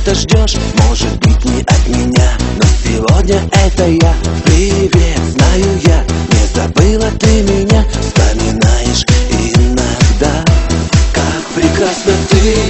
чего-то ждешь, может быть не от меня, но сегодня это я. Привет, знаю я, не забыла ты меня, вспоминаешь иногда. Как прекрасна ты,